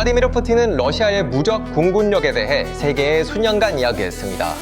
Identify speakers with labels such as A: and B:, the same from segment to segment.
A: 블라디미르 푸틴은 러시아의 무적 공군력에 대해 세계에 수년간 이야기했습니다.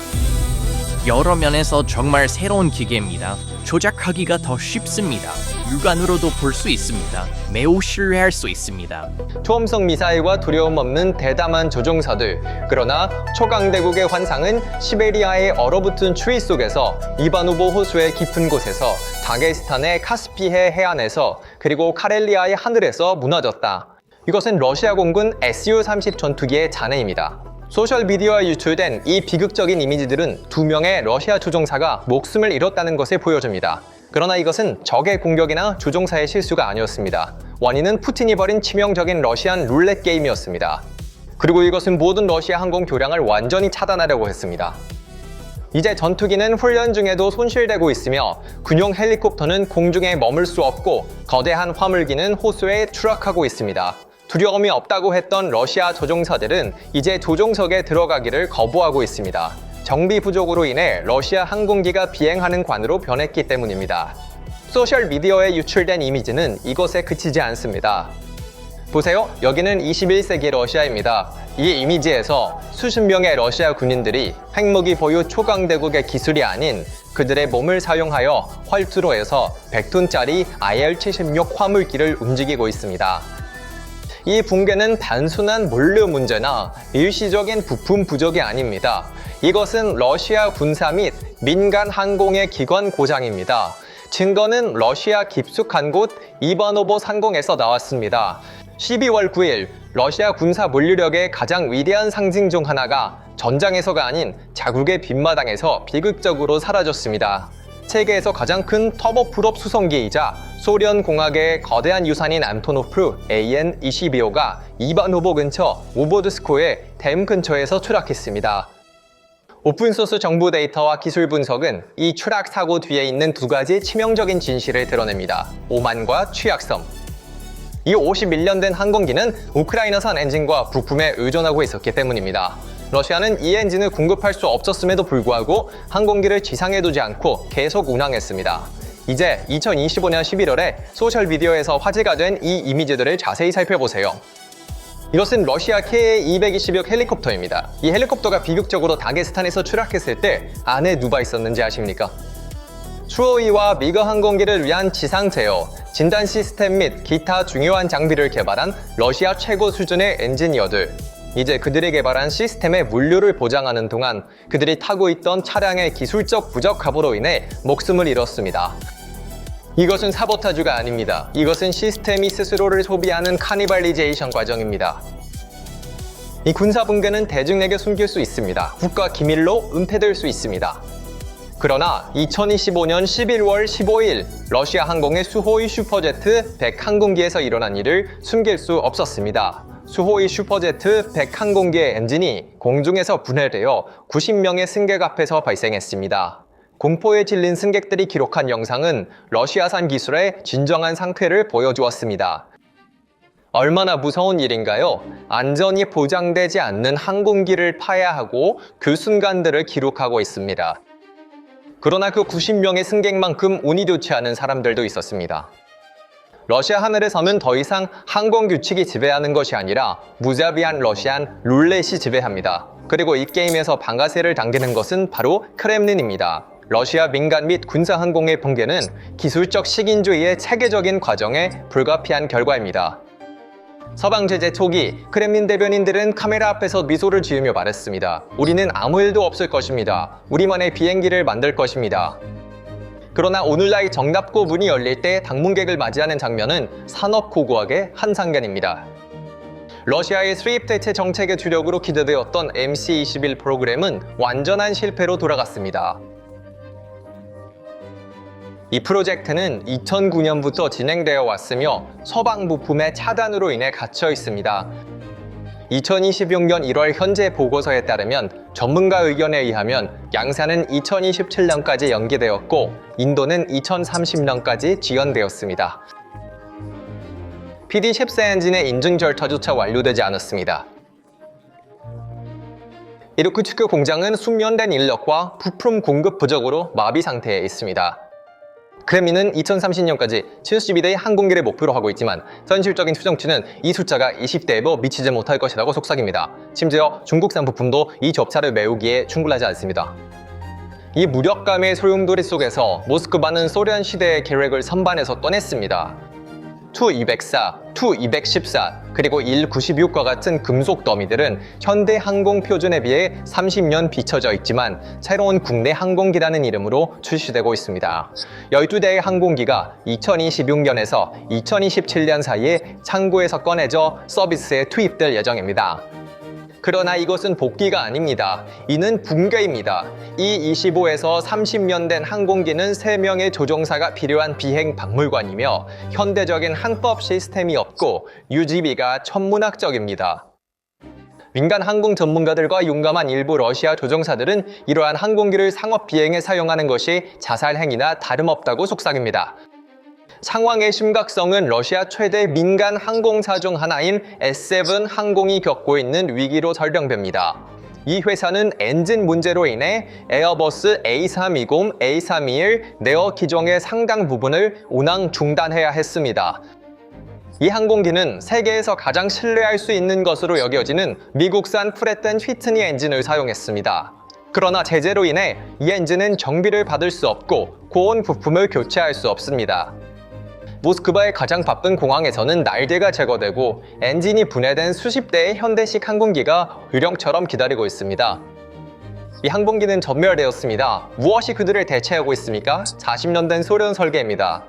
B: 여러 면에서 정말 새로운 기계입니다. 조작하기가 더 쉽습니다. 육안으로도 볼 수 있습니다. 매우 신뢰할 수 있습니다.
A: 초음속 미사일과 두려움 없는 대담한 조종사들. 그러나 초강대국의 환상은 시베리아의 얼어붙은 추위 속에서 이바노보 호수의 깊은 곳에서 다게스탄의 카스피해 해안에서 그리고 카렐리아의 하늘에서 무너졌다. 이것은 러시아 공군 Su-30 전투기의 잔해입니다. 소셜미디어에 유출된 이 비극적인 이미지들은 2명의 러시아 조종사가 목숨을 잃었다는 것을 보여줍니다. 그러나 이것은 적의 공격이나 조종사의 실수가 아니었습니다. 원인은 푸틴이 벌인 치명적인 러시안 룰렛 게임이었습니다. 그리고 이것은 모든 러시아 항공 교량을 완전히 차단하려고 했습니다. 이제 전투기는 훈련 중에도 손실되고 있으며 군용 헬리콥터는 공중에 머물 수 없고 거대한 화물기는 호수에 추락하고 있습니다. 두려움이 없다고 했던 러시아 조종사들은 이제 조종석에 들어가기를 거부하고 있습니다. 정비 부족으로 인해 러시아 항공기가 비행하는 관으로 변했기 때문입니다. 소셜미디어에 유출된 이미지는 이것에 그치지 않습니다. 보세요, 여기는 21세기 러시아입니다. 이 이미지에서 수십 명의 러시아 군인들이 핵무기 보유 초강대국의 기술이 아닌 그들의 몸을 사용하여 활투로에서 100톤짜리 IL-76 화물기를 움직이고 있습니다. 이 붕괴는 단순한 물류 문제나 일시적인 부품 부족이 아닙니다. 이것은 러시아 군사 및 민간 항공의 기관 고장입니다. 증거는 러시아 깊숙한 곳 이바노보 상공에서 나왔습니다. 12월 9일 러시아 군사 물류력의 가장 위대한 상징 중 하나가 전장에서가 아닌 자국의 빗마당에서 비극적으로 사라졌습니다. 세계에서 가장 큰 터보프롭 수송기이자 소련 공학의 거대한 유산인 안토노프 AN-22호가 이바노보 근처 오보드스코의 댐 근처에서 추락했습니다. 오픈소스 정보 데이터와 기술 분석은 이 추락 사고 뒤에 있는 2가지 치명적인 진실을 드러냅니다. 오만과 취약성. 이 51년 된 항공기는 우크라이나산 엔진과 부품에 의존하고 있었기 때문입니다. 러시아는 이 엔진을 공급할 수 없었음에도 불구하고 항공기를 지상에 두지 않고 계속 운항했습니다. 이제 2025년 11월에 소셜미디어에서 화제가 된 이 이미지들을 자세히 살펴보세요. 이것은 러시아 KA-226 헬리콥터입니다. 이 헬리콥터가 비극적으로 다게스탄에서 추락했을 때 안에 누가 있었는지 아십니까? 수호이와 미그 항공기를 위한 지상 제어, 진단 시스템 및 기타 중요한 장비를 개발한 러시아 최고 수준의 엔지니어들. 이제 그들이 개발한 시스템의 물류를 보장하는 동안 그들이 타고 있던 차량의 기술적 부적합으로 인해 목숨을 잃었습니다. 이것은 사보타주가 아닙니다. 이것은 시스템이 스스로를 소비하는 카니발리제이션 과정입니다. 이 군사 붕괴는 대중에게 숨길 수 있습니다. 국가 기밀로 은폐될 수 있습니다. 그러나 2025년 11월 15일 러시아 항공의 수호이 슈퍼제트 100 항공기에서 일어난 일을 숨길 수 없었습니다. 수호이 슈퍼제트 100 항공기의 엔진이 공중에서 분해되어 90명의 승객 앞에서 발생했습니다. 공포에 질린 승객들이 기록한 영상은 러시아산 기술의 진정한 상태를 보여주었습니다. 얼마나 무서운 일인가요? 안전이 보장되지 않는 항공기를 파야 하고 그 순간들을 기록하고 있습니다. 그러나 그 90명의 승객만큼 운이 좋지 않은 사람들도 있었습니다. 러시아 하늘에서는 더 이상 항공 규칙이 지배하는 것이 아니라 무자비한 러시안 룰렛이 지배합니다. 그리고 이 게임에서 방아쇠를 당기는 것은 바로 크렘린입니다. 러시아 민간 및 군사 항공의 붕괴는 기술적 식인주의의 체계적인 과정에 불가피한 결과입니다. 서방 제재 초기 크렘린 대변인들은 카메라 앞에서 미소를 지으며 말했습니다. 우리는 아무 일도 없을 것입니다. 우리만의 비행기를 만들 것입니다. 그러나 오늘날 정답고 문이 열릴 때 방문객을 맞이하는 장면은 산업고고학의 한상견입니다. 러시아의 수입 대체 정책의 주력으로 기대되었던 MC-21 프로그램은 완전한 실패로 돌아갔습니다. 이 프로젝트는 2009년부터 진행되어 왔으며 서방 부품의 차단으로 인해 갇혀 있습니다. 2026년 1월 현재 보고서에 따르면 전문가 의견에 의하면 양산은 2027년까지 연기되었고 인도는 2030년까지 지연되었습니다. PD-14 엔진의 인증 절차조차 완료되지 않았습니다. 이르쿠츠크 공장은 숙련된 인력과 부품 공급 부족으로 마비 상태에 있습니다. 크렘린은 2030년까지 72대의 항공기를 목표로 하고 있지만 현실적인 추정치는 이 숫자가 20대에도 미치지 못할 것이라고 속삭입니다. 심지어 중국산 부품도 이 접차를 메우기에 충분하지 않습니다. 이 무력감의 소용돌이 속에서 모스크바는 소련 시대의 계획을 선반에서 떠냈습니다. Tu-204, Tu-214, 그리고 Il-96과 같은 금속 더미들은 현대 항공 표준에 비해 30년 비춰져 있지만 새로운 국내 항공기라는 이름으로 출시되고 있습니다. 12대의 항공기가 2026년에서 2027년 사이에 창고에서 꺼내져 서비스에 투입될 예정입니다. 그러나 이것은 복귀가 아닙니다. 이는 붕괴입니다. 이 25에서 30년 된 항공기는 3명의 조종사가 필요한 비행 박물관이며 현대적인 항법 시스템이 없고 유지비가 천문학적입니다. 민간 항공 전문가들과 용감한 일부 러시아 조종사들은 이러한 항공기를 상업 비행에 사용하는 것이 자살 행위나 다름없다고 속삭입니다. 상황의 심각성은 러시아 최대 민간 항공사 중 하나인 S7 항공이 겪고 있는 위기로 설명됩니다. 이 회사는 엔진 문제로 인해 에어버스 A320, A321 네어 기종의 상당 부분을 운항 중단해야 했습니다. 이 항공기는 세계에서 가장 신뢰할 수 있는 것으로 여겨지는 미국산 프레튼 휘트니 엔진을 사용했습니다. 그러나 제재로 인해 이 엔진은 정비를 받을 수 없고 고온 부품을 교체할 수 없습니다. 모스크바의 가장 바쁜 공항에서는 날개가 제거되고 엔진이 분해된 수십 대의 현대식 항공기가 유령처럼 기다리고 있습니다. 이 항공기는 전멸되었습니다. 무엇이 그들을 대체하고 있습니까? 40년 된 소련 설계입니다.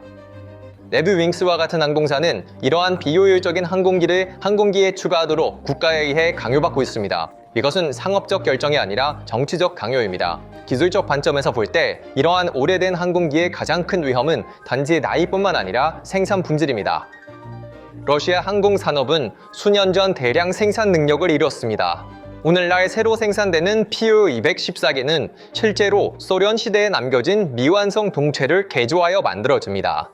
A: 네브윙스와 같은 항공사는 이러한 비효율적인 항공기를 항공기에 추가하도록 국가에 의해 강요받고 있습니다. 이것은 상업적 결정이 아니라 정치적 강요입니다. 기술적 관점에서 볼 때 이러한 오래된 항공기의 가장 큰 위험은 단지 나이뿐만 아니라 생산 품질입니다. 러시아 항공산업은 수년 전 대량 생산 능력을 이뤘습니다. 오늘날 새로 생산되는 PU-214기는 실제로 소련 시대에 남겨진 미완성 동체를 개조하여 만들어집니다.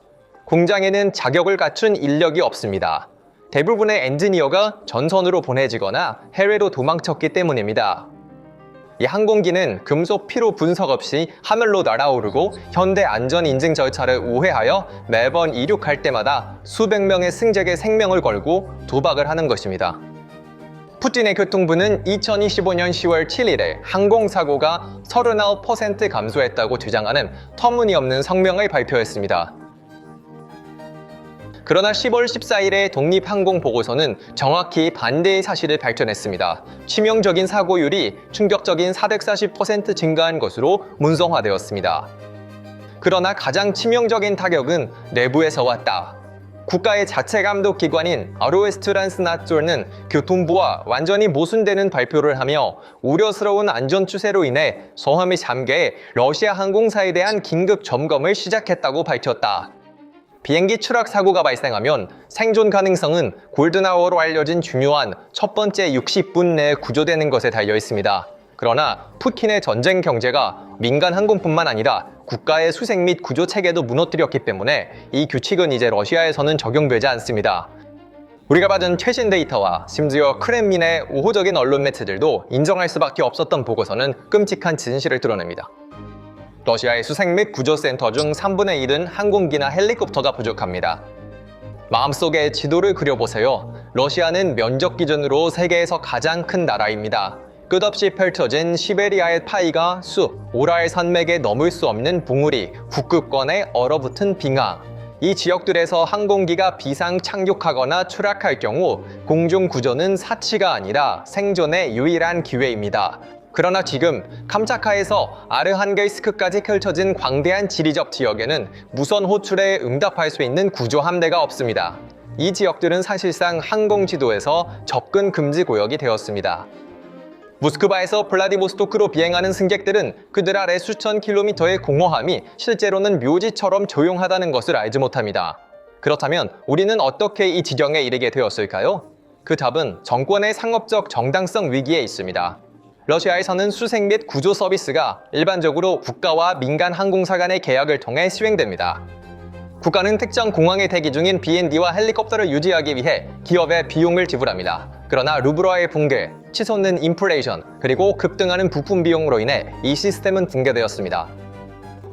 A: 공장에는 자격을 갖춘 인력이 없습니다. 대부분의 엔지니어가 전선으로 보내지거나 해외로 도망쳤기 때문입니다. 이 항공기는 금속 피로 분석 없이 하늘로 날아오르고 현대 안전 인증 절차를 우회하여 매번 이륙할 때마다 수백 명의 승객의 생명을 걸고 도박을 하는 것입니다. 푸틴의 교통부는 2025년 10월 7일에 항공사고가 39% 감소했다고 주장하는 터무니없는 성명을 발표했습니다. 그러나 10월 14일에 독립항공보고서는 정확히 반대의 사실을 밝혀냈습니다. 치명적인 사고율이 충격적인 440% 증가한 것으로 문성화되었습니다. 그러나 가장 치명적인 타격은 내부에서 왔다. 국가의 자체 감독 기관인 아로에스트란스나쪼는 교통부와 완전히 모순되는 발표를 하며 우려스러운 안전 추세로 인해 성함이 잠겨 러시아 항공사에 대한 긴급 점검을 시작했다고 밝혔다. 비행기 추락 사고가 발생하면 생존 가능성은 골든아워로 알려진 중요한 첫 번째 60분 내에 구조되는 것에 달려 있습니다. 그러나 푸틴의 전쟁 경제가 민간 항공뿐만 아니라 국가의 수색 및 구조 체계도 무너뜨렸기 때문에 이 규칙은 이제 러시아에서는 적용되지 않습니다. 우리가 받은 최신 데이터와 심지어 크렘린의 우호적인 언론 매체들도 인정할 수밖에 없었던 보고서는 끔찍한 진실을 드러냅니다. 러시아의 수색 및 구조센터 중 3분의 1은 항공기나 헬리콥터가 부족합니다. 마음속에 지도를 그려보세요. 러시아는 면적 기준으로 세계에서 가장 큰 나라입니다. 끝없이 펼쳐진 시베리아의 파이가 숲, 오랄 산맥에 넘을 수 없는 봉우리, 북극권에 얼어붙은 빙하. 이 지역들에서 항공기가 비상 착륙하거나 추락할 경우 공중 구조는 사치가 아니라 생존의 유일한 기회입니다. 그러나 지금 캄차카에서 아르한겔스크까지 펼쳐진 광대한 지리적 지역에는 무선 호출에 응답할 수 있는 구조 함대가 없습니다. 이 지역들은 사실상 항공 지도에서 접근 금지 구역이 되었습니다. 모스크바에서 블라디보스토크로 비행하는 승객들은 그들 아래 수천 킬로미터의 공허함이 실제로는 묘지처럼 조용하다는 것을 알지 못합니다. 그렇다면 우리는 어떻게 이 지경에 이르게 되었을까요? 그 답은 정권의 상업적 정당성 위기에 있습니다. 러시아에서는 수색 및 구조 서비스가 일반적으로 국가와 민간 항공사 간의 계약을 통해 시행됩니다. 국가는 특정 공항에 대기 중인 BND와 헬리콥터를 유지하기 위해 기업에 비용을 지불합니다. 그러나 루블화의 붕괴, 치솟는 인플레이션, 그리고 급등하는 부품 비용으로 인해 이 시스템은 붕괴되었습니다.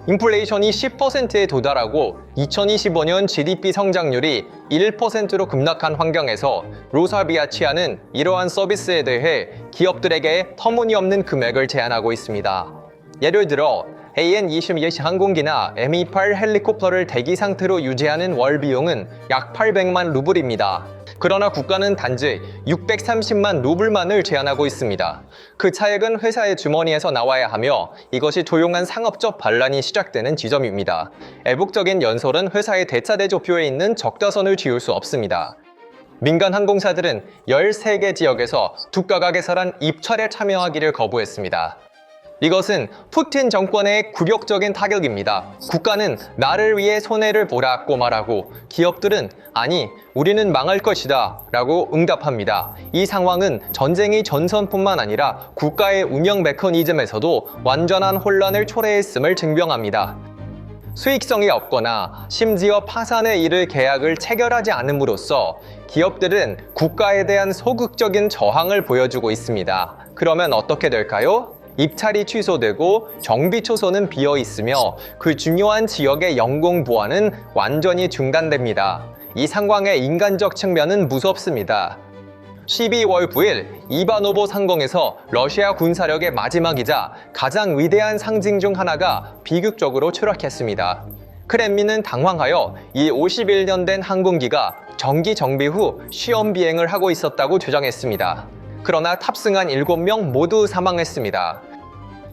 A: 인플레이션이 10%에 도달하고 2025년 GDP 성장률이 1%로 급락한 환경에서 로사비아치아는 이러한 서비스에 대해 기업들에게 터무니없는 금액을 제한하고 있습니다. 예를 들어 AN-21 항공기나 Mi-8 헬리콥터를 대기 상태로 유지하는 월 비용은 약 800만 루블입니다. 그러나 국가는 단지 630만 루블만을 제한하고 있습니다. 그 차액은 회사의 주머니에서 나와야 하며 이것이 조용한 상업적 반란이 시작되는 지점입니다. 애국적인 연설은 회사의 대차대조표에 있는 적자선을 지울 수 없습니다. 민간 항공사들은 13개 지역에서 두가가 개설한 입찰에 참여하기를 거부했습니다. 이것은 푸틴 정권의 굴욕적인 타격입니다. 국가는 나를 위해 손해를 보라고 말하고 기업들은 아니 우리는 망할 것이다 라고 응답합니다. 이 상황은 전쟁의 전선뿐만 아니라 국가의 운영 메커니즘에서도 완전한 혼란을 초래했음을 증명합니다. 수익성이 없거나 심지어 파산에 이를 계약을 체결하지 않음으로써 기업들은 국가에 대한 소극적인 저항을 보여주고 있습니다. 그러면 어떻게 될까요? 입찰이 취소되고 정비 초소는 비어 있으며 그 중요한 지역의 영공 보완은 완전히 중단됩니다. 이 상황의 인간적 측면은 무섭습니다. 12월 9일 이바노보 상공에서 러시아 군사력의 마지막이자 가장 위대한 상징 중 하나가 비극적으로 추락했습니다. 크렘린은 당황하여 이 51년 된 항공기가 정기 정비 후 시험 비행을 하고 있었다고 주장했습니다. 그러나 탑승한 7명 모두 사망했습니다.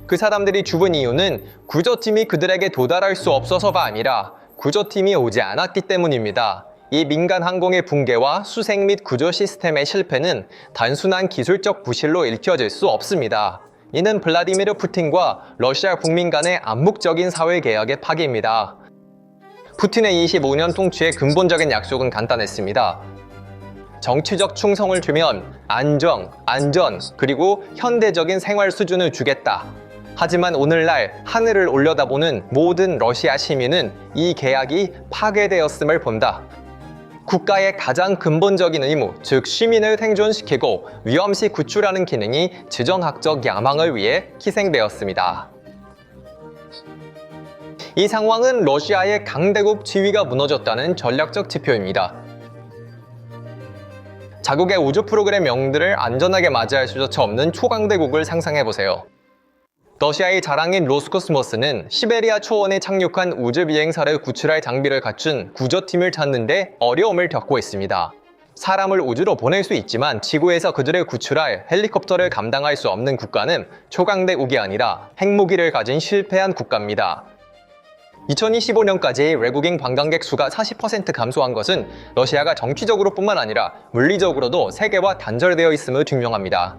A: 그 사람들이 죽은 이유는 구조팀이 그들에게 도달할 수 없어서가 아니라 구조팀이 오지 않았기 때문입니다. 이 민간 항공의 붕괴와 수색 및 구조 시스템의 실패는 단순한 기술적 부실로 읽혀질 수 없습니다. 이는 블라디미르 푸틴과 러시아 국민 간의 암묵적인 사회개혁의 파기입니다. 푸틴의 25년 통치의 근본적인 약속은 간단했습니다. 정치적 충성을 주면 안전, 그리고 현대적인 생활 수준을 주겠다. 하지만 오늘날 하늘을 올려다보는 모든 러시아 시민은 이 계약이 파괴되었음을 본다. 국가의 가장 근본적인 의무, 즉 시민을 생존시키고 위험시 구출하는 기능이 지정학적 야망을 위해 희생되었습니다. 이 상황은 러시아의 강대국 지위가 무너졌다는 전략적 지표입니다. 자국의 우주 프로그램 명들을 안전하게 맞이할 수조차 없는 초강대국을 상상해보세요. 러시아의 자랑인 로스코스모스는 시베리아 초원에 착륙한 우주 비행사를 구출할 장비를 갖춘 구조팀을 찾는데 어려움을 겪고 있습니다. 사람을 우주로 보낼 수 있지만 지구에서 그들을 구출할 헬리콥터를 감당할 수 없는 국가는 초강대국이 아니라 핵무기를 가진 실패한 국가입니다. 2025년까지 외국인 관광객 수가 40% 감소한 것은 러시아가 정치적으로 뿐만 아니라 물리적으로도 세계와 단절되어 있음을 증명합니다.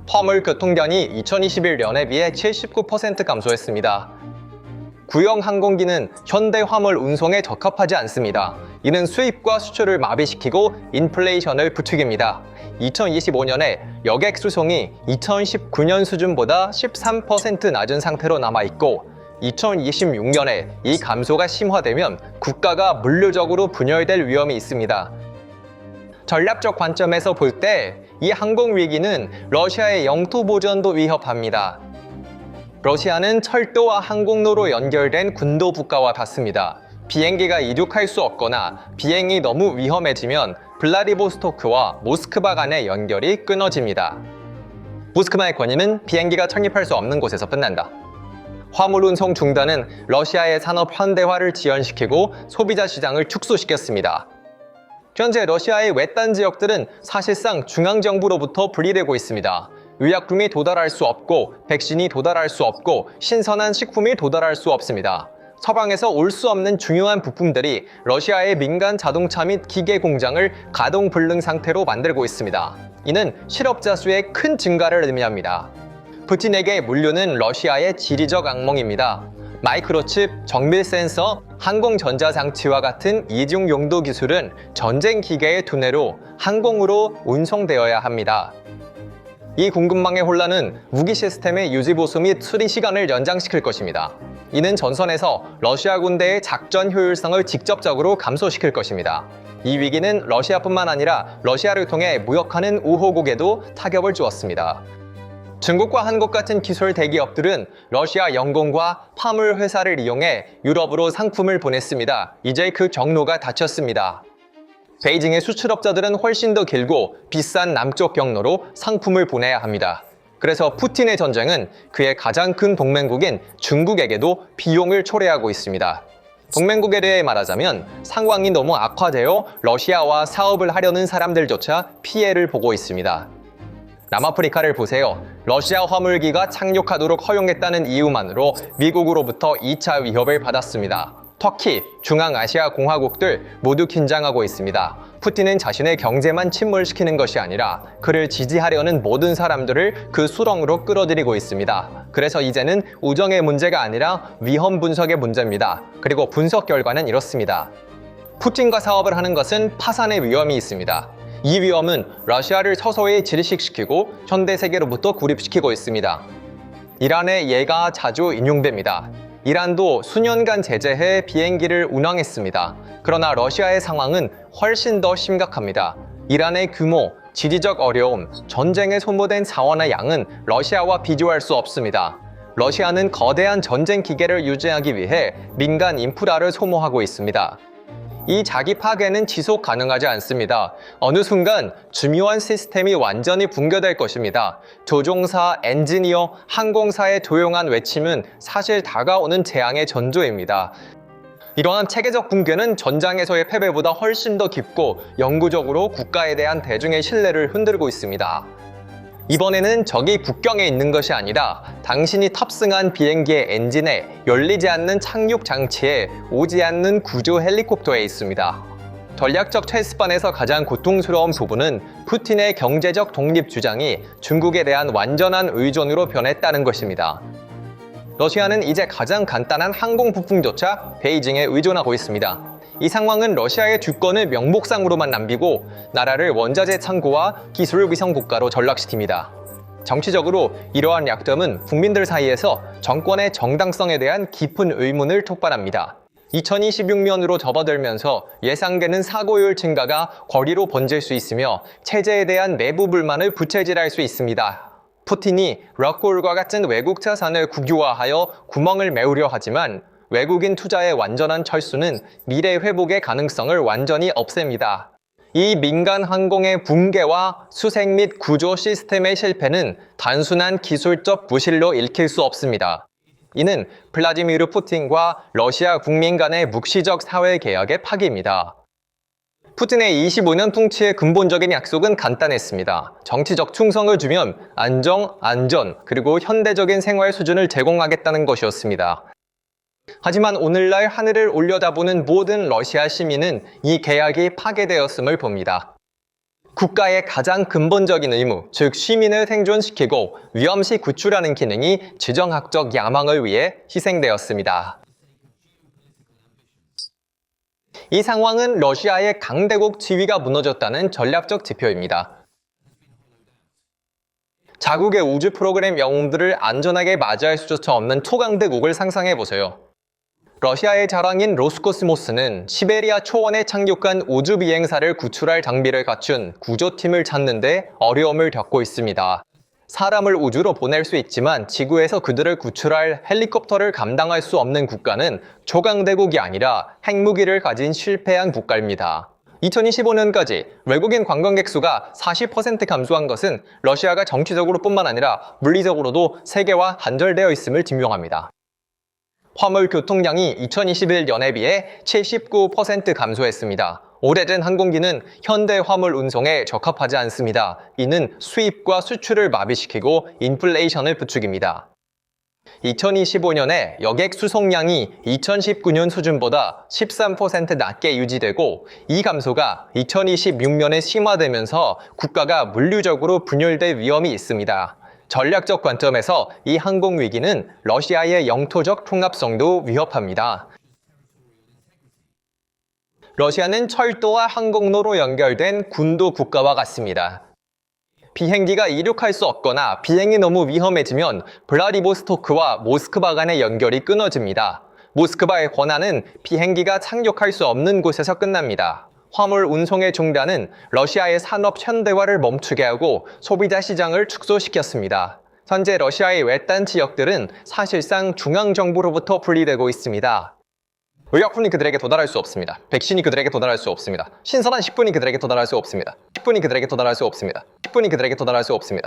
A: 화물 교통량이 2021년에 비해 79% 감소했습니다. 구형 항공기는 현대 화물 운송에 적합하지 않습니다. 이는 수입과 수출을 마비시키고 인플레이션을 부추깁니다. 2025년에 여객 수송이 2019년 수준보다 13% 낮은 상태로 남아있고 2026년에 이 감소가 심화되면 국가가 물리적으로 분열될 위험이 있습니다. 전략적 관점에서 볼 때 이 항공 위기는 러시아의 영토 보전도 위협합니다. 러시아는 철도와 항공로로 연결된 군도 국가와 같습니다. 비행기가 이륙할 수 없거나 비행이 너무 위험해지면 블라디보스토크와 모스크바 간의 연결이 끊어집니다. 모스크바의 권위는 비행기가 착륙할 수 없는 곳에서 끝난다. 화물 운송 중단은 러시아의 산업 현대화를 지연시키고 소비자 시장을 축소시켰습니다. 현재 러시아의 외딴 지역들은 사실상 중앙정부로부터 분리되고 있습니다. 의약품이 도달할 수 없고 백신이 도달할 수 없고 신선한 식품이 도달할 수 없습니다. 서방에서 올 수 없는 중요한 부품들이 러시아의 민간 자동차 및 기계 공장을 가동 불능 상태로 만들고 있습니다. 이는 실업자 수의 큰 증가를 의미합니다. 푸틴에게 물류는 러시아의 지리적 악몽입니다. 마이크로칩, 정밀 센서, 항공 전자장치와 같은 이중 용도 기술은 전쟁 기계의 두뇌로 항공으로 운송되어야 합니다. 이 공급망의 혼란은 무기 시스템의 유지 보수 및 수리 시간을 연장시킬 것입니다. 이는 전선에서 러시아 군대의 작전 효율성을 직접적으로 감소시킬 것입니다. 이 위기는 러시아뿐만 아니라 러시아를 통해 무역하는 우호국에도 타격을 주었습니다. 중국과 한국 같은 기술 대기업들은 러시아 연공과 화물 회사를 이용해 유럽으로 상품을 보냈습니다. 이제 그 경로가 닫혔습니다. 베이징의 수출업자들은 훨씬 더 길고 비싼 남쪽 경로로 상품을 보내야 합니다. 그래서 푸틴의 전쟁은 그의 가장 큰 동맹국인 중국에게도 비용을 초래하고 있습니다. 동맹국에 대해 말하자면 상황이 너무 악화되어 러시아와 사업을 하려는 사람들조차 피해를 보고 있습니다. 남아프리카를 보세요. 러시아 화물기가 착륙하도록 허용했다는 이유만으로 미국으로부터 2차 위협을 받았습니다. 터키, 중앙아시아 공화국들 모두 긴장하고 있습니다. 푸틴은 자신의 경제만 침몰시키는 것이 아니라 그를 지지하려는 모든 사람들을 그 수렁으로 끌어들이고 있습니다. 그래서 이제는 우정의 문제가 아니라 위험 분석의 문제입니다. 그리고 분석 결과는 이렇습니다. 푸틴과 사업을 하는 것은 파산의 위험이 있습니다. 이 위험은 러시아를 서서히 질식시키고 현대 세계로부터 고립시키고 있습니다. 이란의 예가 자주 인용됩니다. 이란도 수년간 제재해 비행기를 운항했습니다. 그러나 러시아의 상황은 훨씬 더 심각합니다. 이란의 규모, 지리적 어려움, 전쟁에 소모된 자원의 양은 러시아와 비교할 수 없습니다. 러시아는 거대한 전쟁 기계를 유지하기 위해 민간 인프라를 소모하고 있습니다. 이 자기 파괴는 지속 가능하지 않습니다. 어느 순간 중요한 시스템이 완전히 붕괴될 것입니다. 조종사, 엔지니어, 항공사의 조용한 외침은 사실 다가오는 재앙의 전조입니다. 이러한 체계적 붕괴는 전장에서의 패배보다 훨씬 더 깊고 영구적으로 국가에 대한 대중의 신뢰를 흔들고 있습니다. 이번에는 적이 국경에 있는 것이 아니라 당신이 탑승한 비행기의 엔진에 열리지 않는 착륙 장치에 오지 않는 구조 헬리콥터에 있습니다. 전략적 체스판에서 가장 고통스러운 부분은 푸틴의 경제적 독립 주장이 중국에 대한 완전한 의존으로 변했다는 것입니다. 러시아는 이제 가장 간단한 항공 부품조차 베이징에 의존하고 있습니다. 이 상황은 러시아의 주권을 명목상으로만 남기고 나라를 원자재 창고와 기술 위성 국가로 전락시킵니다. 정치적으로 이러한 약점은 국민들 사이에서 정권의 정당성에 대한 깊은 의문을 촉발합니다. 2026년으로 접어들면서 예상되는 사고율 증가가 거리로 번질 수 있으며 체제에 대한 내부 불만을 부채질할 수 있습니다. 푸틴이 럭홀과 같은 외국 자산을 국유화하여 구멍을 메우려 하지만 외국인 투자의 완전한 철수는 미래 회복의 가능성을 완전히 없앱니다. 이 민간 항공의 붕괴와 수색 및 구조 시스템의 실패는 단순한 기술적 부실로 읽힐 수 없습니다. 이는 블라디미르 푸틴과 러시아 국민 간의 묵시적 사회 계약의 파기입니다. 푸틴의 25년 통치의 근본적인 약속은 간단했습니다. 정치적 충성을 주면 안정, 안전, 그리고 현대적인 생활 수준을 제공하겠다는 것이었습니다. 하지만 오늘날 하늘을 올려다보는 모든 러시아 시민은 이 계약이 파괴되었음을 봅니다. 국가의 가장 근본적인 의무, 즉 시민을 생존시키고 위험시 구출하는 기능이 지정학적 야망을 위해 희생되었습니다. 이 상황은 러시아의 강대국 지위가 무너졌다는 전략적 지표입니다. 자국의 우주 프로그램 영웅들을 안전하게 맞이할 수조차 없는 초강대국을 상상해보세요. 러시아의 자랑인 로스코스모스는 시베리아 초원에 착륙한 우주 비행사를 구출할 장비를 갖춘 구조팀을 찾는데 어려움을 겪고 있습니다. 사람을 우주로 보낼 수 있지만 지구에서 그들을 구출할 헬리콥터를 감당할 수 없는 국가는 초강대국이 아니라 핵무기를 가진 실패한 국가입니다. 2025년까지 외국인 관광객 수가 40% 감소한 것은 러시아가 정치적으로 뿐만 아니라 물리적으로도 세계와 단절되어 있음을 증명합니다. 화물 교통량이 2021년에 비해 79% 감소했습니다. 오래된 항공기는 현대 화물 운송에 적합하지 않습니다. 이는 수입과 수출을 마비시키고 인플레이션을 부추깁니다. 2025년에 여객 수송량이 2019년 수준보다 13% 낮게 유지되고 이 감소가 2026년에 심화되면서 국가가 물리적으로 분열될 위험이 있습니다. 전략적 관점에서 이 항공위기는 러시아의 영토적 통합성도 위협합니다. 러시아는 철도와 항공로로 연결된 군도 국가와 같습니다. 비행기가 이륙할 수 없거나 비행이 너무 위험해지면 블라디보스토크와 모스크바 간의 연결이 끊어집니다. 모스크바의 권한은 비행기가 착륙할 수 없는 곳에서 끝납니다. 화물 운송의 중단은 러시아의 산업 현대화를 멈추게 하고 소비자 시장을 축소시켰습니다. 현재 러시아의 외딴 지역들은 사실상 중앙정부로부터 분리되고 있습니다. 의약품이 그들에게 도달할 수 없습니다. 백신이 그들에게 도달할 수 없습니다. 신선한 식품이 그들에게 도달할 수 없습니다. 식품이 그들에게 도달할 수 없습니다. 식품이 그들에게 도달할 수 없습니다.